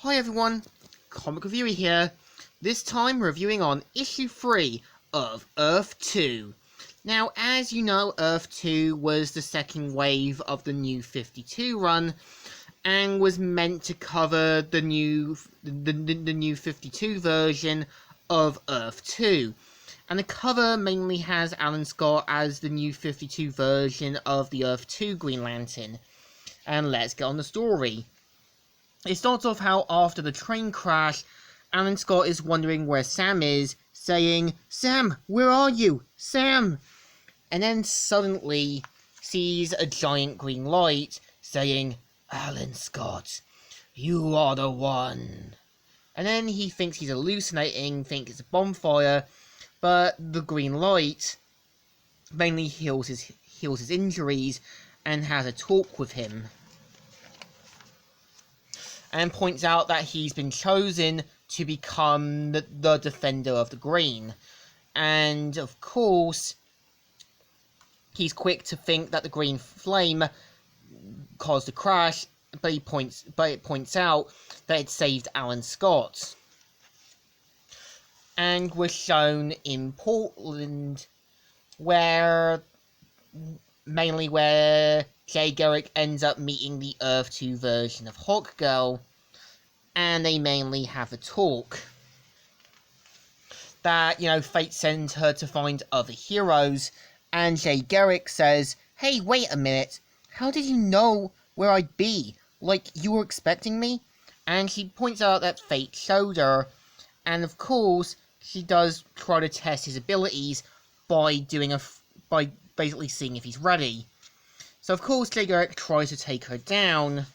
Hi everyone, Comic Reviewer here. This time reviewing on issue 3 of Earth 2. Now, as you know, Earth 2 was the second wave of the New 52 run, and was meant to cover the new 52 version of Earth 2. And the cover mainly has Alan Scott as the New 52 version of the Earth 2 Green Lantern. And let's get on the story. It starts off how after the train crash, Alan Scott is wondering where Sam is, saying, "Sam, where are you? Sam!" And then suddenly sees a giant green light, saying, "Alan Scott, you are the one." And then he thinks he's hallucinating, thinks it's a bonfire, but the green light mainly heals his injuries and has a talk with him. And points out that he's been chosen to become the defender of the green. And of course, he's quick to think that the green flame caused the crash, but it points out that it saved Alan Scott. And we're shown in Portland, mainly where Jay Garrick ends up meeting the Earth 2 version of Hawkgirl, and they mainly have a talk. That, fate sends her to find other heroes, and Jay Garrick says, "Hey, wait a minute, how did you know where I'd be? Like, you were expecting me?" And she points out that fate showed her, and of course, she does try to test his abilities by basically seeing if he's ready. So of course, Jay Garrick tries to take her down,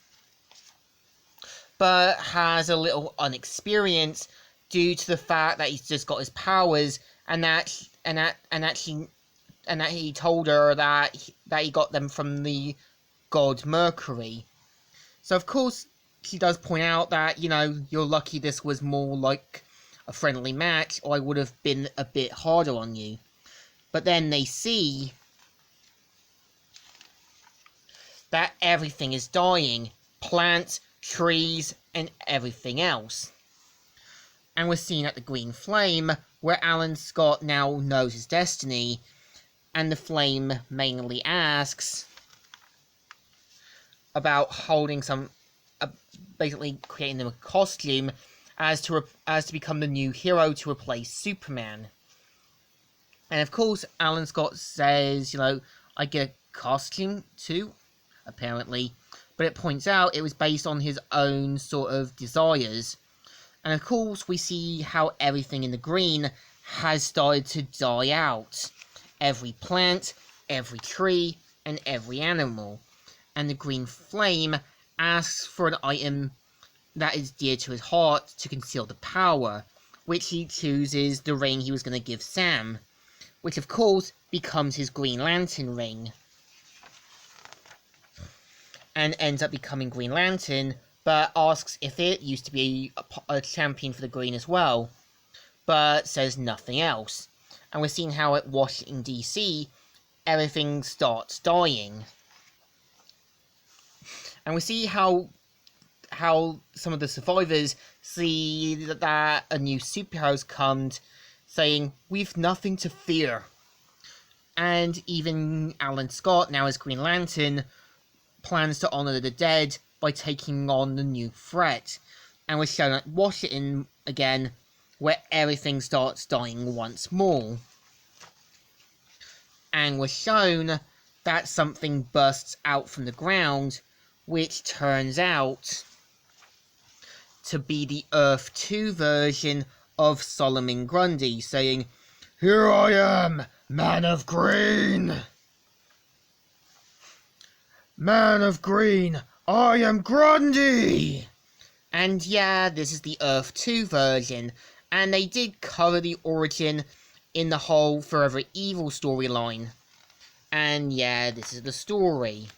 but has a little inexperience due to the fact that he's just got his powers, and that he told her that he got them from the god Mercury. So of course, she does point out that, you're lucky this was more like a friendly match, or I would have been a bit harder on you. But then they see that everything is dying. Plants, trees, and everything else. And we're seeing at the green flame, where Alan Scott now knows his destiny, and the flame mainly asks about holding basically creating them a costume as to become the new hero to replace Superman. And of course, Alan Scott says, I get a costume too, apparently. But it points out it was based on his own sort of desires. And of course, we see how everything in the green has started to die out. Every plant, every tree, and every animal. And the green flame asks for an item that is dear to his heart to conceal the power, which he chooses the ring he was going to give Sam, which of course becomes his Green Lantern ring, and ends up becoming Green Lantern, but asks if it used to be a champion for the green as well, but says nothing else. And we're seeing how at Washington DC, everything starts dying. And we see how some of the survivors see that a new superhero's come, saying, "We've nothing to fear." And even Alan Scott, now as Green Lantern, plans to honor the dead by taking on the new threat. And we're shown at Washington again, where everything starts dying once more. And we're shown that something bursts out from the ground, which turns out to be the Earth 2 version of Solomon Grundy, saying, "Here I am, Man of Green! Man of Green, I am Grundy!" And yeah, this is the Earth 2 version, and they did cover the origin in the whole Forever Evil storyline. And yeah, this is the story.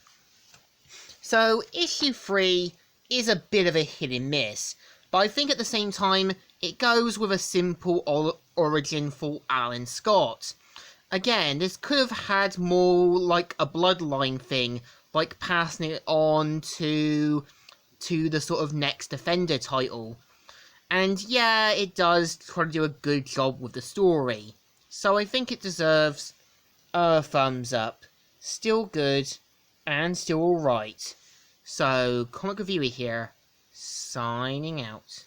So, issue 3 is a bit of a hit and miss, but I think at the same time, it goes with a simple origin for Alan Scott. Again, this could have had more like a bloodline thing, like passing it on to to the sort of next Defender title. And yeah, it does try to do a good job with the story. So I think it deserves a thumbs up. Still good, and still alright. So, Comic Reviewer here, signing out.